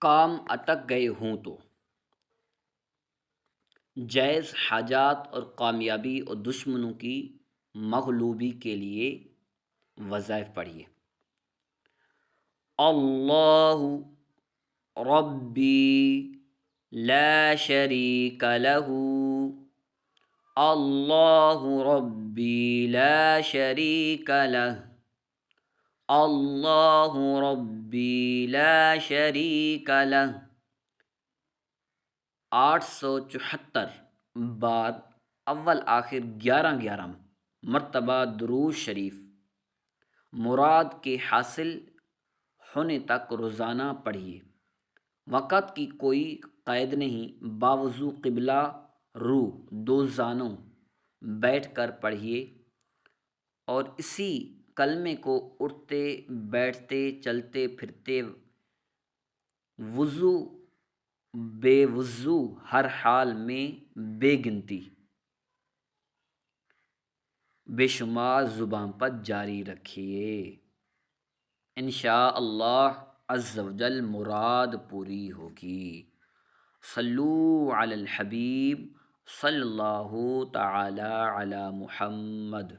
کام اٹک گئے ہوں تو جائز حاجات اور کامیابی اور دشمنوں کی مغلوبی کے لیے وظائف پڑھیے۔ اللہ ربی لا شریک لہ، اللہ ربی لا شریک لہ، اللہ ربی لا شریک لہ، 874 بار اول آخر 11 مرتبہ درود شریف مراد کے حاصل ہونے تک روزانہ پڑھیے۔ وقت کی کوئی قید نہیں، باوضو قبلہ رو دو زانوں بیٹھ کر پڑھیے اور اسی کلمے کو اٹھتے بیٹھتے چلتے پھرتے وضو بے وضو ہر حال میں بے گنتی بے شمار زبان پر جاری رکھیے۔ انشاءاللہ عز و جل مراد پوری ہوگی۔ صلو علی الحبیب صلی اللہ تعالی علی محمد۔